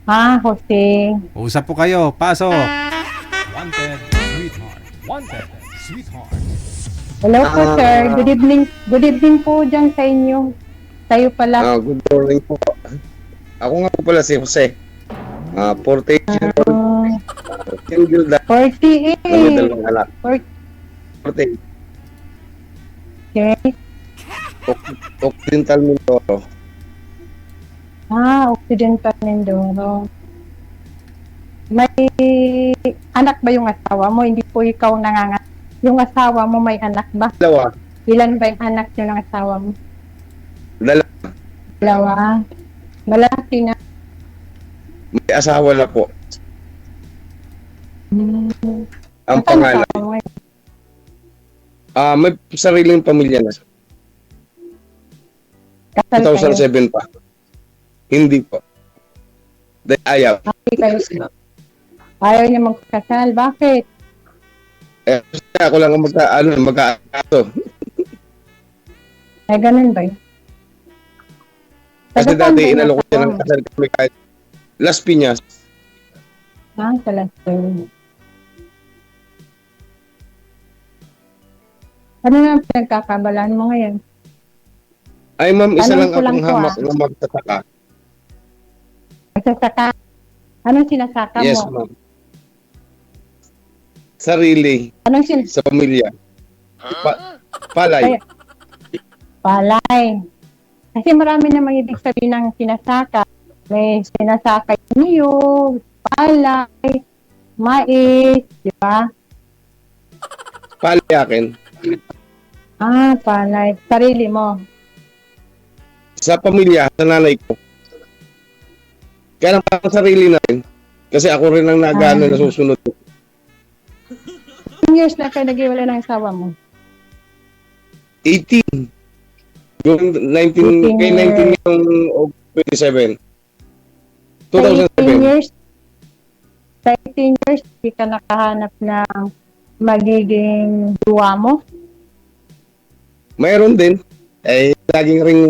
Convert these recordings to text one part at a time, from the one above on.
Jose. Usap po kayo. Pasok. Wanted, sweetheart. Wanted, sweetheart. Hello po, sir. Good evening. Good evening po dyan sa inyo. Tayo pala. Good morning po. Ako nga po pala si Jose. 48 years old. Single dad. 48. May dalawang anak. 48. 48. Okay. Occidental Mindoro. Occidental Mindoro. May anak ba yung asawa mo? Hindi po ikaw nanganganak. Yung asawa mo may anak ba? Dalawa. Ilan ba yung anak nyo ng asawa mo? Dalawa. Dalawa. Malaki na. May asawa na po. Ang Nasaan pangalan. asawa mo ngayon? May sariling pamilya na. Kasal kayo? 2007 pa. Hindi po. Dahil ayaw. Hindi kayo. Ayaw niya magkasal. Bakit? Kasi ako lang ang magkaato. Ay, ganun ba yun? Kasi Taga saan ba dati yung inalok ko siya ng asawa mo? kasal kami kahit Las Piñas. Talaga. Ano na ang pinagkakabalaan mo ngayon? Ay ma'am, isa Tanong lang ko lang akong po, hamak na magtataka. Magsasaka. Anong sinasaka Yes mo? ma'am. Sarili. Anong Sa pamilya. Palay. palay? Kasi marami namang ibig sabihin ng sinasaka. May sinasaka yung niyog, palay, mais, di ba? Palay akin. Palay. Sarili mo. Sa pamilya, sa nanay ko. Kaya lang parang sarili na rin. Kasi ako rin ang nagano na susunod. 10 years na kayo nag-iwalay ng asawa mo. 18. Yung 19, 18 kay 19 yung 27. Sa 18 2007. years, sa 18 years, hindi ka nakahanap ng magiging duwa mo? Mayroon din. Laging ring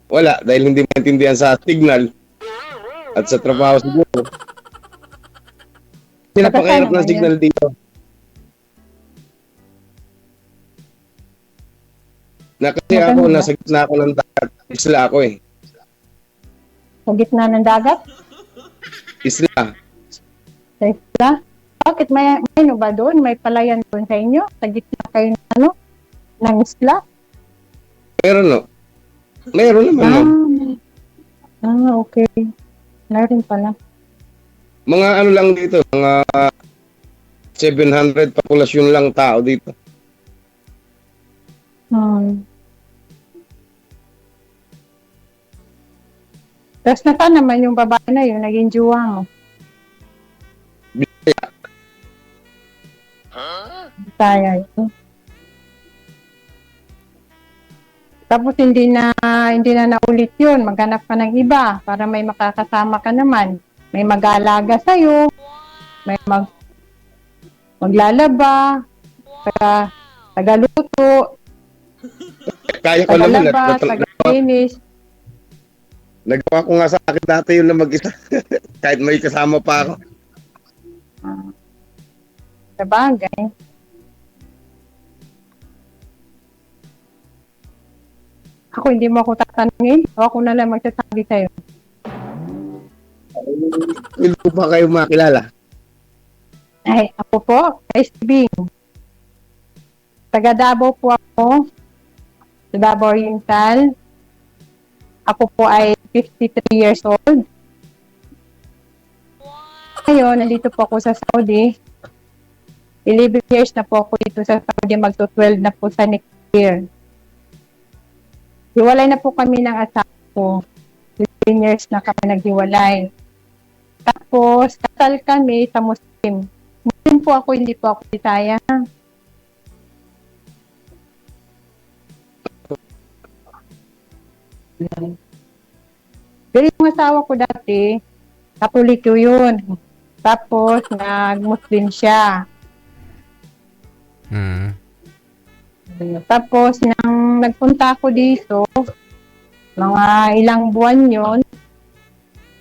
wala dahil hindi maintindihan sa signal at sa trabaho siguro. Napakahirap ng signal dito. Kasi ako, nasa gitna ako ng dagat. Isla ako eh. Sa gitna ng dagat? Isla. Sa isla? Bakit may ano ba doon? May palayan doon sa inyo? Sa gitna kayo ng isla? Meron no? Meron naman no? Okay. Meron pala. Mga ano lang dito, mga 700 populasyon lang tao dito. Tapos nasaan naman yung babae na yun, naging jowa mo? Bisaya. Bisaya yun. Tapos hindi na naulit yun. Maghanap ka ng iba para may makakasama ka naman. May mag-aalaga sa'yo. May maglalaba. Tagaluto. Kaya ko naman. Tagalaba. Tagalinis. Nagawa ko nga sa akin dati yun na mag-isa. Kahit may kasama pa ako. Sabagay. Ako, hindi mo ako tatanungin. O ako na lang magsasabi sa'yo. Hindi ko pa kayo makilala. Ay, ako po, SB. Taga Davao po ako. Sa Davao Oriental. Ako po ay 53 years old. Ngayon, nandito po ako sa Saudi. 11 years na po ako dito sa Saudi. Magto-12 na po sa next year. Hiwalay na po kami ng asawa ko. 15 years na kami naghiwalay. Tapos, kasal kami sa Muslim. Muslim po ako, hindi po ako Bisaya. Pero yung asawa ko dati, Katoliko yun. Tapos, nag-Muslim siya. Tapos, nang nagpunta ako dito, mga ilang buwan yon,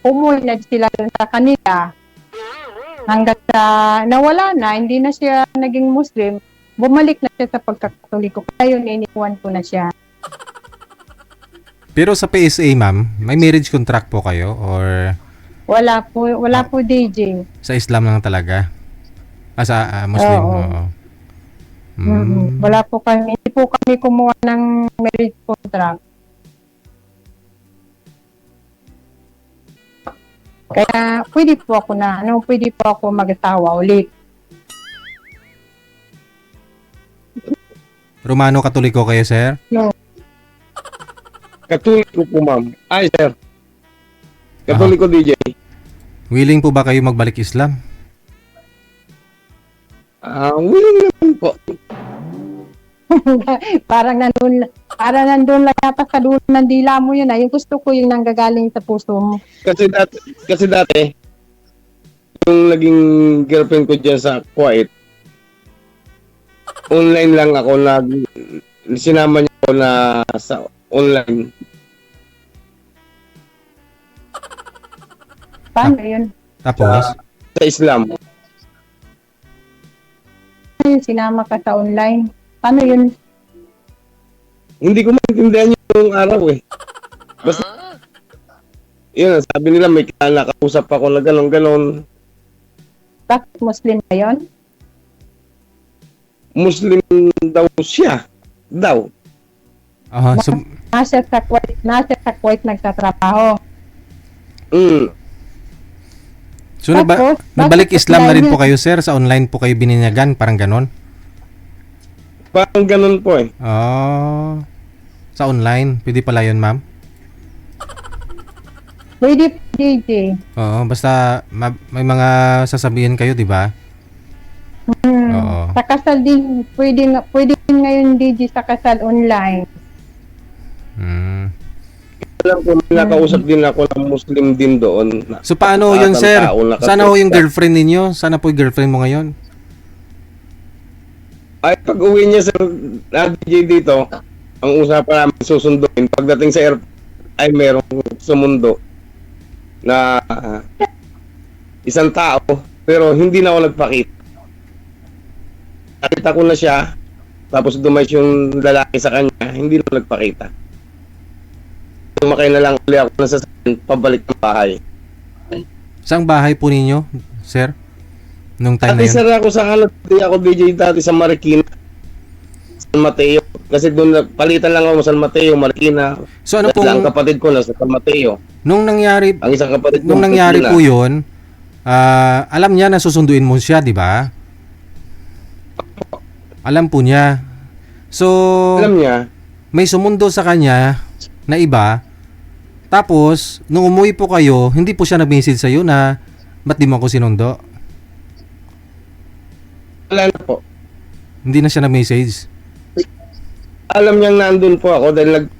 umuwi sila dun sa kanila. Hanggat sa nawala na, hindi na siya naging Muslim, bumalik na siya sa pagkakatoliko. Kaya yun, iniwan ko na siya. Pero sa PSA, ma'am, may marriage contract po kayo or Wala po DJ. sa Islam lang talaga? Sa Muslim? Oo. Oo. Wala po kami, hindi po kami kumuha ng marriage contract. Kaya pwede po ako mag-asawa ulit. Romano Katoliko kayo, sir? Katoliko po, ma'am. Ay, sir. Katoliko DJ. Willing po ba kayo magbalik Islam? Willing naman po. parang nandun lang yata sa dulo ng dila mo yun. Yung gusto ko yung nanggagaling sa puso mo. Kasi dati, yung naging girlfriend ko dyan sa Kuwait, online lang ako, sinama niya ako na sa online. Paano yun? Tapos? Sa Islam. Sinama ka sa online. Paano yun? Hindi ko maintindihan yung araw eh. Basta, yun, sabi nila may nakausap ako na ganon. Bakit Muslim ba yun? Muslim daw siya. Daw. So, Nasa sa Kuwait nagtatrabaho. so Tapos, nagbalik bakit Islam na rin online po kayo, sir? Sa online po kayo bininyagan? Parang ganon? Parang ganon po eh. Sa online. Pwede pala yun, ma'am? Pwede po DJ. Oo, basta may mga sasabihin kayo, di ba? Oo. Sa kasal din, pwede din ngayon DJ sa kasal online. Alam ko, may nakausap din ako ng Muslim din doon. So paano yun, sir? Sana ho yung girlfriend ninyo? Sana po yung girlfriend mo ngayon? Ay, pag uwi niya sa DJ dito, ang usapan namin susunduin. Pagdating sa airport, ay merong sumundo na isang tao, pero hindi na ako nagpakita. Nakita ko na siya, tapos dumayas yung lalaki sa kanya, hindi na ako nagpakita. Sumakay na lang ulit ako na sasakyan, pabalik ng bahay. Saang bahay po ninyo, sir? Nung time na Dati yun? sir ako sa ako DJ dati sa Marikina, San Mateo. Kasi doon palitan lang ako San Mateo, Marikina. So ano Ang pong, kapatid ko nasa San Mateo. nung nangyari, Ang isang kapatid ko nung nangyari Marikina. po yun, alam niya na susunduin mo siya, di ba? Alam po niya. So, Alam niya, may sumundo sa kanya na iba. Tapos, nung umuwi po kayo, hindi po siya nag-message sa'yo na ba't di mo ako sinundo? wala na po. Hindi na siya nag-message. Alam niyang nandun po ako dahil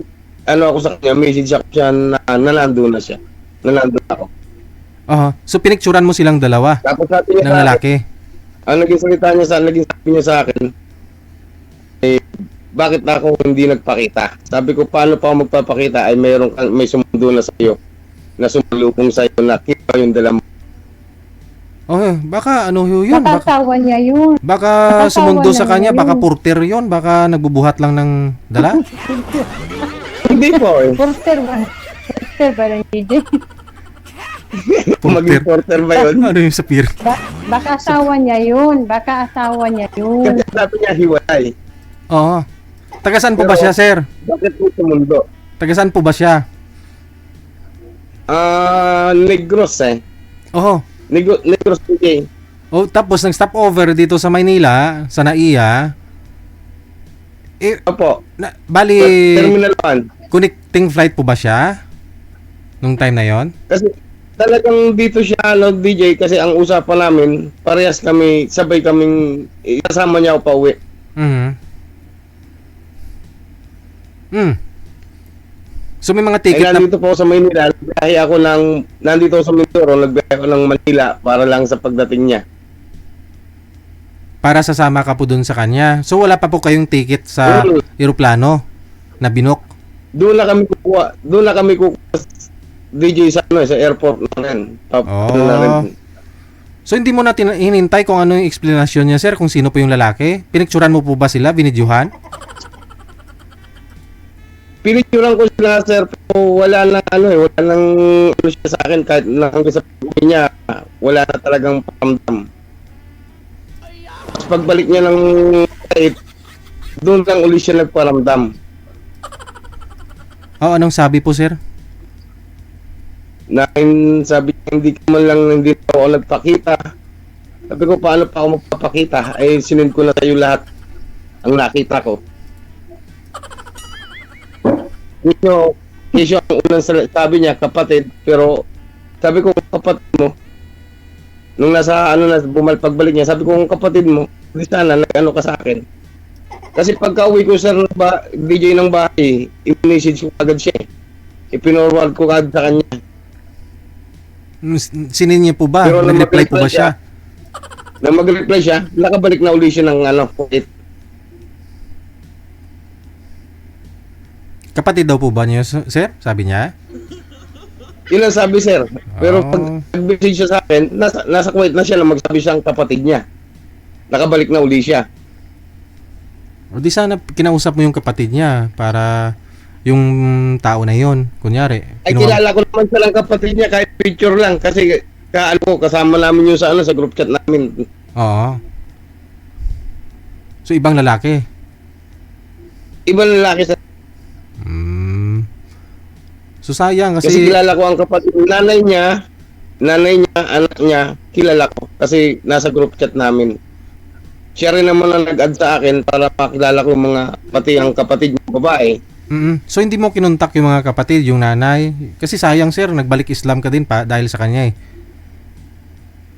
ako sa kanya, message ako siya na nandun na siya. Nandun ako. So, pinicturan mo silang dalawa Tapos sabi niya ng sa akin, lalaki. ang naging sabi niya sa akin, bakit ako hindi nagpakita? Sabi ko, paano pa ako magpapakita ay may sumundo na sa'yo, na sumalubong sa'yo na kita yung dala mo. Baka ano yun? Nakakawa niya yun. Baka sumundo sa Nakakawa kanya, na baka yun. porter yun, baka nagbubuhat lang ng dala. Hindi po eh. Porter ba ng DJ? Maging porter ba yun? Ano yung sa pier? Baka asawa niya yun. Kasi sabi niya hiwalay. Oo. Tagasan po ba siya, sir? Bakit po sumundo? Tagasan po ba siya? Negros eh. Negros DJ. Tapos nag-stop over dito sa Maynila, sa NAIA. Opo. Bali, Terminal 1. connecting flight po ba siya? Nung time na yon? Kasi talagang dito siya DJ kasi ang usapan namin, parehas kami, sabay kaming kasama niya ako pa uwi. So may mga ticket na nandito po ako sa Manila, nandito ako sa Mindoro, nagbiyahe ako ng Manila para lang sa pagdating niya. para sasama ka po dun sa kanya. So wala pa po kayong ticket sa eroplano na binok? Doon na kami kukuha DJ sa ano, sa airport na rin. Ano na rin. So hindi mo na hinintay kung ano yung explanation niya, sir, kung sino po yung lalaki? Pinicturan mo po ba sila, binidyuhan? Pinicturan ko sila, sir, pero wala lang ano eh, wala lang ano siya sa akin kahit na hanggang sa pagkakas niya, wala na talagang paramdam. Tapos pagbalik niya ng kahit, doon lang uli siya nagparamdam. Anong sabi po, sir? Na sabi niya, hindi pa ako nagpakita. Sabi ko, paano pa ako magpapakita? Eh, sinend ko na sa'yo lahat ang nakita ko. Kisyo ang unang sabi niya, kapatid, pero sabi ko, kapatid mo, nung nasa, pagbalik niya, sabi ko, kung kapatid mo, di sana, nag-ano ka sa akin. Kasi pagka uwi ko sa DJ ng bahay, i-message ko agad siya. I-pinorward ko agad sa kanya. Sinin niya po ba? Pero Nag-reply po ba siya? Nang mag-reply siya, nakabalik na uli siya ng kuwait. Kapatid daw po ba niya, sir? Sabi niya? Yun ang sabi, sir. Pero Oh. pag nag-message siya sa akin, nasa Kuwait na siya na magsabi siyang kapatid niya. Nakabalik na uli siya. O di sana kinausap mo yung kapatid niya para yung tao na yon, kunyari. Ay, kilala ko naman silang kapatid niya kahit picture lang. Kasi kasama namin yung sa group chat namin. Oo. So ibang lalaki. Ibang lalaki sa... So sayang Kasi kasi kilala ko ang kapatid. Nanay niya, anak niya, kilala ko. Kasi nasa group chat namin. Siya rin naman ang nag-add sa akin para makilala ko pati ang kapatid niya babae. So hindi mo kinontak yung mga kapatid, yung nanay. Kasi sayang, sir, nagbalik Islam ka din pa dahil sa kanya eh.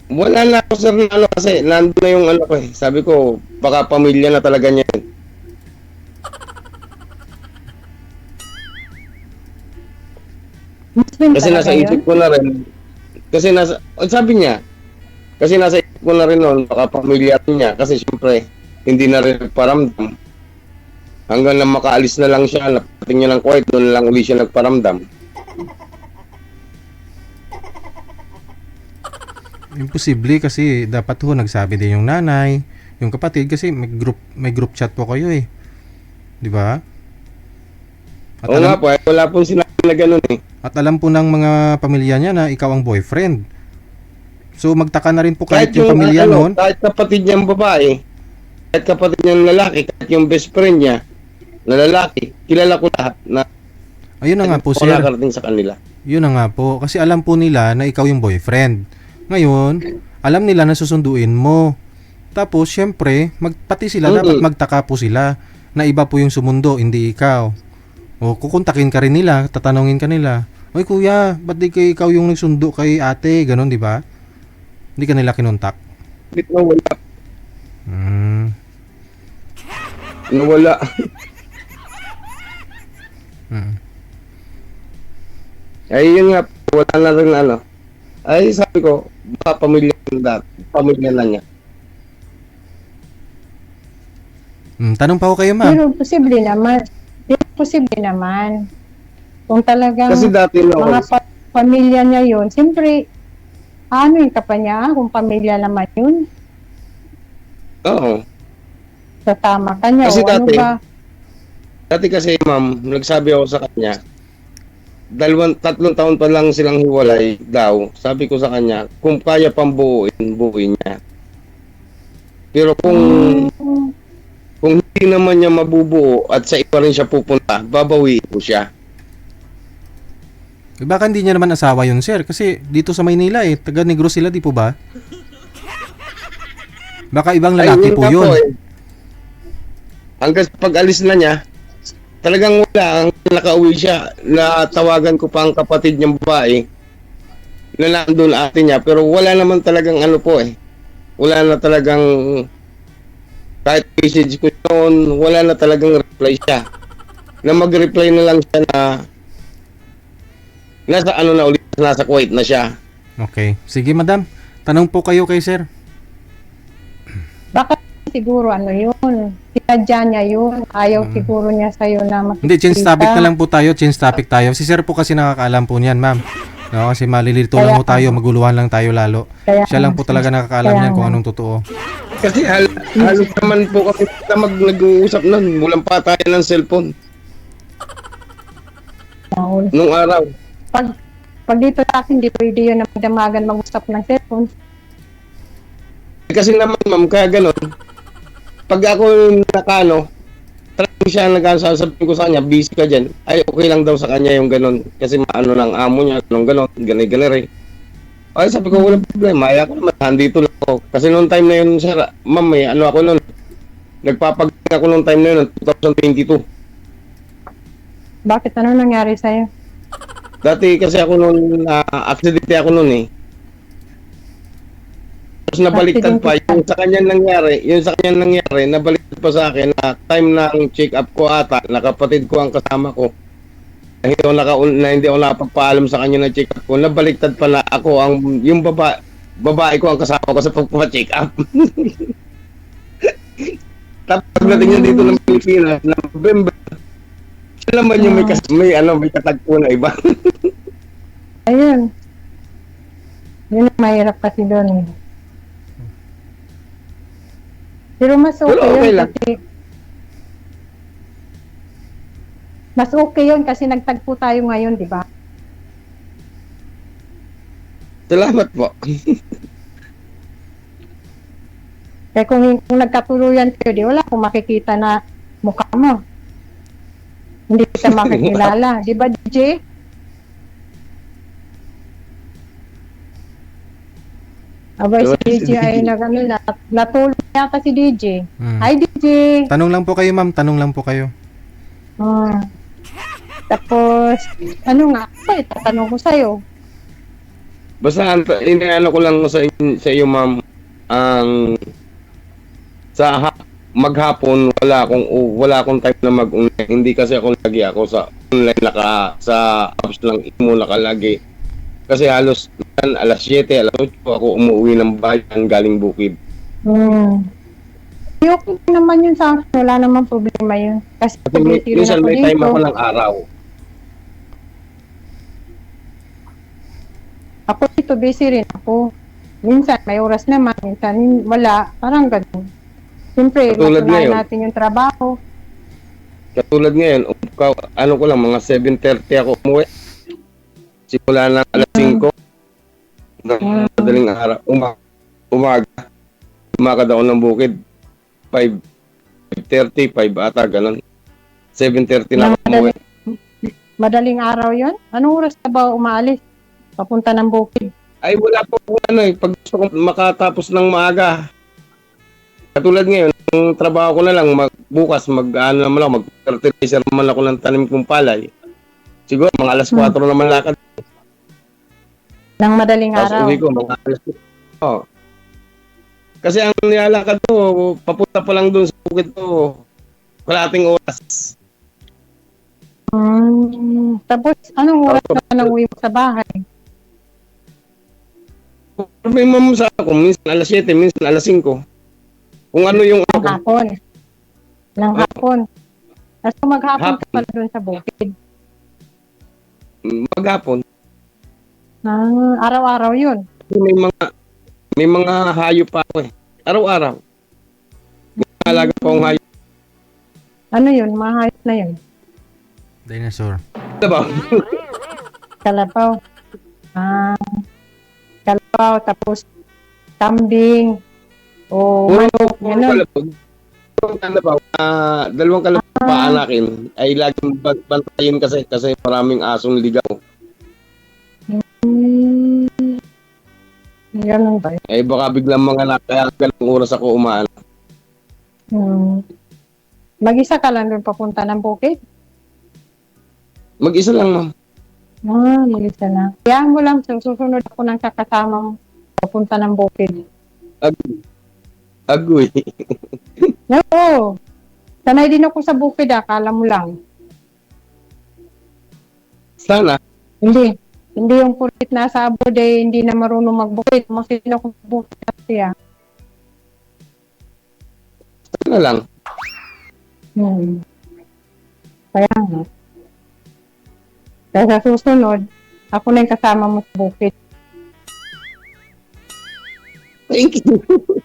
Wala na ako, sir, na kasi nandun na yung ko eh. Sabi ko, baka pamilya na talaga niya. Muslim Kasi talaga nasa yun? isip ko na rin. Sabi niya, kasi nasa isip ko na rin noon, baka pamilya niya. Kasi siyempre, hindi na rin nagparamdam. Hanggang na makaalis na lang siya, napating niya ng Kuwait, doon lang uli siya nagparamdam. Imposible kasi dapat ho nagsabi din yung nanay, yung kapatid kasi may group chat po kayo eh. 'Di ba? At Oo nga po, wala pong sinabi na ganun eh. At alam po ng mga pamilya niya na ikaw ang boyfriend. So magtaka na rin po kahit yung pamilya noon. Kahit kapatid niyang babae, kahit kapatid niyang lalaki, kahit yung best friend niya na lalaki, kilala ko lahat na Ayun na nga po, sir. nakarating sa kanila. Yun na nga po. Kasi alam po nila na ikaw yung boyfriend. Ngayon, alam nila na susunduin mo. Tapos, syempre, pati sila, dapat magtaka po sila na iba po yung sumundo, hindi ikaw. O, kukontakin ka rin nila, tatanungin ka nila. Oy kuya, ba't di kay ikaw yung nagsundo kay ate? Ganon, di ba? Hindi ka nila kinontak. Nawala. Nawala. Ay, yun nga, wala na rin Ay, sabi ko, baka pamilya na niya. Tanong pa ko kayo, ma'am. Pero posible naman. Pero posible naman. Kung talagang Kasi dati mga pamilya niya yun, siyempre, ano yung pa niya kung pamilya naman yun? Oo. Sa tama ka niya. Kasi O ano ba? Dati kasi, ma'am, nagsabi ako sa kanya, 3 taon pa lang silang hiwalay daw. Sabi ko sa kanya, kung kaya pang buuin niya. Pero kung hindi naman niya mabubuo at sa iba rin siya pupunta, babawiin ko siya. Baka hindi niya naman asawa yun, sir. Kasi dito sa Maynila taga Negros sila, di po ba? Baka ibang lalaki po yun. Hanggang pag-alis na niya, talagang wala. Ang nakauwi siya, natawagan ko pa ang kapatid niyang babae na nandun ate niya, pero wala naman talagang wala na talagang kahit message ko noon, wala na talagang reply siya. Na mag-reply na lang siya na nasa Kuwait na siya. Okay. Sige, madam. Tanong po kayo kay sir. Baka siguro ano yun. Sinadya niya yun. Ayaw siguro niya sa'yo na makikita. Hindi, change topic na lang po tayo, change topic tayo. Si sir po kasi nakakaalam po niyan, ma'am. No, kasi malilito lang po tayo, maguluhan lang tayo lalo. Siya lang po talaga nakakaalam niyan kung anong totoo. Kasi halos naman po kami na nag-uusap nun. Walang patayan ng cellphone. Nung araw. Pag dito sa akin, di pwede yun na magdamagan mag-usap ng cellphone. Kasi naman ma'am, kaya ganun. Pag ako nakano, talagang siya nagsasabihin ko sa kanya, busy ka dyan. Ay, okay lang daw sa kanya yung ganun. Kasi maano lang amo niya, ganun, ganay-ganay. Ay, sabi ko, walang problema. Ay, ako naman, handito lang ako. Kasi noong time na yun, sir, ma'am, may ano ako noon. Nagpapagaling ako noong time na yun, 2022. Bakit? Ano nangyari sa'yo? Dati kasi ako noon, aksidente ako noon eh. Tapos nabaliktad pa, yung sa kanya nangyari, nabaliktad pa sa akin na time ng check-up ko ata, nakapatid ko ang kasama ko. Hindi ako nakapagpaalam sa kanya na check-up ko, nabaliktad pa na ako, yung babae ko ang kasama ko sa pagpa-check-up. Tapos pagdating niya dito ng Pilipinas, na November, siya naman yung may katagpo na iba. Ayun. Yun ang mahirap kasi doon. Pero mas okay, Pero okay yun lang. kasi mas okay yun kasi nagtagpo tayo ngayon, di ba? Salamat po. Kaya kung nagkatuluyan kayo, di wala akong makikita na mukha mo. Hindi kita makikilala. Di ba, DJ? Abay, si DJ ay natulog yata si DJ. Hi, DJ! Tanong lang po kayo, ma'am. Tanong lang po kayo. Tapos, ano nga? Tatanong ko sa'yo. Basta inaano ko lang sa iyo ma'am, ang maghapon wala akong time na mag-online. Hindi kasi ako lagi ako sa online sa apps lang mo nakalagi. Kasi halos alas 7, alas 8 ako umuwi ng bayan galing Bukid. Okay naman yun sa akin. Wala naman problema yun. Kasi Minsan may time ako ng araw. Ako dito busy rin ako. Minsan may oras naman, minsan wala. Parang ganun. Siyempre, Katulad matunayan ngayon. natin yung trabaho. Katulad ngayon, ano ko lang, mga 7:30 ako umuwi. Simula ng alas 5. Madaling araw. Umaga. Umakad ako ng Bukid. 5:30, 5 ata, ganun. 7:30 na ako umuwi. Madaling araw yun? Anong oras ka ba umaalis? Papunta ng Bukid? Ay, wala po pag gusto ko makatapos ng maaga. Katulad ngayon, ang trabaho ko na lang, bukas, mag-fertilizer naman ako ng tanim kong palay. Siguro, mga alas 4 naman lakad. Ng madaling Tapos araw? uwi ko, mga alas 4. Oh. Kasi ang nilalakad ko, papunta pa lang dun sa bukid ko, kalating oras. Tapos, anong oras ka na uwi mo sa bahay? May mamusa ako, minsan alas 7, minsan alas 5. Kung ano yung Ng hapon. Ng hapon. Tapos maghapon ka pala doon sa bukid. maghapon. Araw-araw yun. May mga hayop pa ako eh. Araw-araw. May alaga pa akong hayop. Ano yun? Mga hayop na yun? Dinosaur. Diba? Kalabaw. Kalabaw, tapos kambing, o manok, gano'n. Dalawang kalabaw pa anakin ay laging bantayin kasi maraming asong ligaw. Ganun ba yun? Eh baka biglang mga kaya ganung oras ako umaano. Mag-isa ka lang doon papunta ng bukid? Mag-isa lang, ma'am. Mag-isa lang. Kaya mo lang, susunod ako ng kakasama mo papunta ng bukid. Agoy. Oo. Sanay din ako sa bukid, akala mo lang. Sana. Hindi yung pulit nasa abroad eh, hindi na marunong magbukid. Masin ako bukid siya. na lang. Kaya nga. Kaya sa susunod, ako na yung kasama mo sa bukid. Thank you.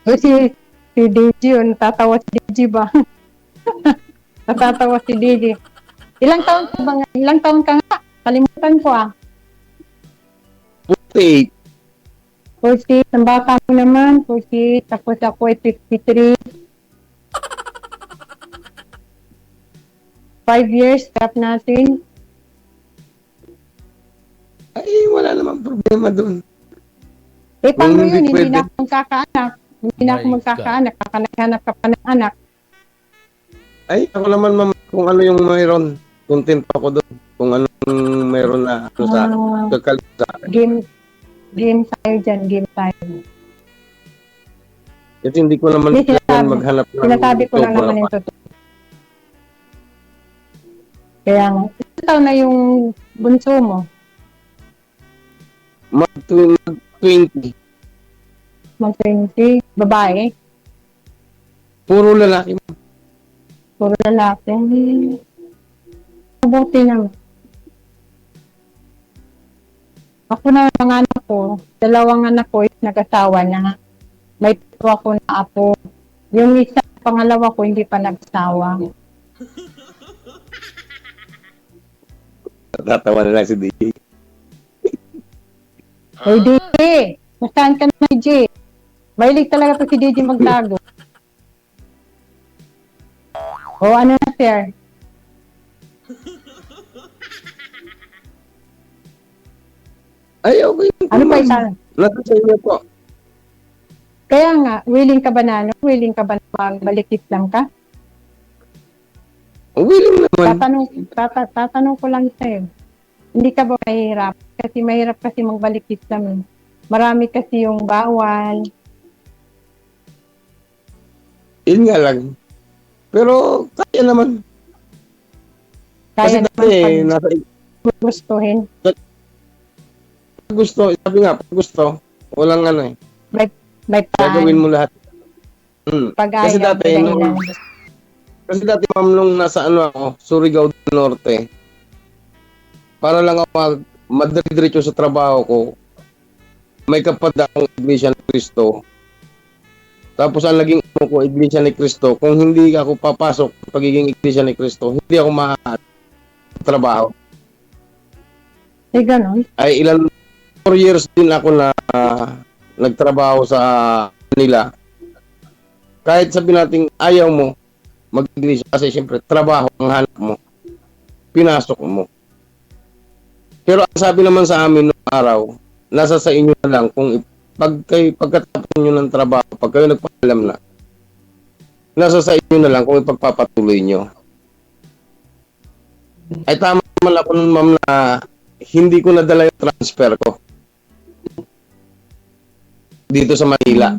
O si DJ, natatawa si DJ ba? Natatawa si DJ. Ilang taon ka nga? Kalimutan ko 48. 40, ang bata mo naman, 40, tapos ako ay 53. 5 years, stop natin. Ay, wala namang problema doon. Eh, paano Hindi yun? Hindi pwede. na ako magkakaanak. Hindi na ako My magkakaanak. Kakanaghanap ka pa ng anak. Ay, ako naman, ma'am, kung ano yung mayroon, content ako doon. Kung anong mayroon na ano sa kakalit sa akin. Game tayo dyan, game tayo. Kasi hindi ko naman Hindi, kailangan maghanap ng Sinasabi ko lang sobra naman pa. yung totoo. Kaya nga, ilang taon na yung bunso mo? Mag-20. Mag-20, babae, Puro lalaki. puro lalaki. Mabuti naman. Ako na mga anak ko, dalawang anak ko is nag-asawa na. May tatlo ako na apo. Yung isa, pangalawa ko, hindi pa nag-asawa. Tatawa na lang si DJ. Hoy, DJ! Nasaan ka na, DJ? Mahilig talaga to si DJ magtago. O, ano na, sir? Ay, okay. Ano pa isa? Nasa sa inyo po. Kaya nga, willing ka ba na, ano? Willing ka ba na magbalik lang ka? Willing naman. Tatanong ko lang sa'yo. Hindi ka ba mahirap? Kasi mahirap kasi magbalik Islam. Marami kasi yung bawal. Yun nga lang. Pero, kaya naman. Kasi Kaya dati, naman nasa pag gustuhin. gusto, sabi nga, pag gusto, walang ano eh. May Gagawin mo lahat. pag-ayaw. Kasi dati, kasi dati ma'am, nung nasa ano ako, Surigao del Norte, para lang ako madadiretso sa trabaho ko, may kapatid akong Iglesia ni Cristo. Tapos ang naging ano ko, Iglesia ni Cristo, kung hindi ako papasok sa pagiging Iglesia ni Cristo, hindi ako trabaho. Eh, ganun. Ay ilan 4 years din ako na nagtrabaho sa nila. Kahit sabi natin ayaw mo mag-iglesia kasi siyempre trabaho ang hanap mo. Pinasok mo. Pero ang sabi naman sa amin noong araw, nasa sa inyo na lang kung pagkatapos nyo ng trabaho, pag kayo nagpaalam na, nasa sa inyo na lang kung ipagpapatuloy nyo. Ay tama naman ako nun ma'am na hindi ko nadala yung transfer ko dito sa Manila.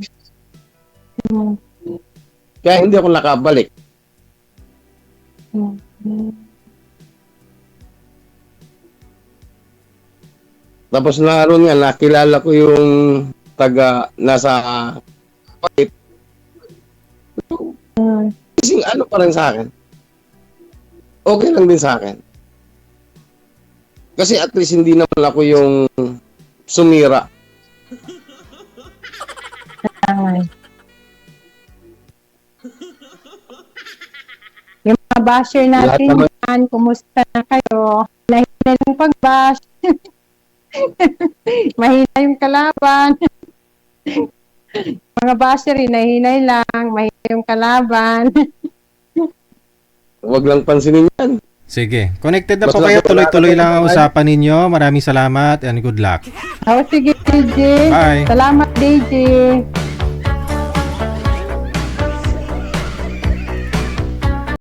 Mm. Kaya hindi ako nakabalik. Tapos naroon nga, nakilala ko yung taga nasa Palit. Kasing ano pa rin sa akin. Okay lang din sa akin. Kasi at least hindi naman ako yung sumira. Yung mga basher natin Lahat naman. yan, kumusta na kayo? Mahina yung pag-bash. Mahina yung kalaban. Mga basher, hinahinay lang. Mahina yung kalaban. Huwag lang pansinin yan. Sige. Connected na Mas po kayo. nasa- Tuloy-tuloy lang ang usapan ninyo. Maraming salamat and good luck. Oh, sige, DJ. Bye. Salamat, DJ.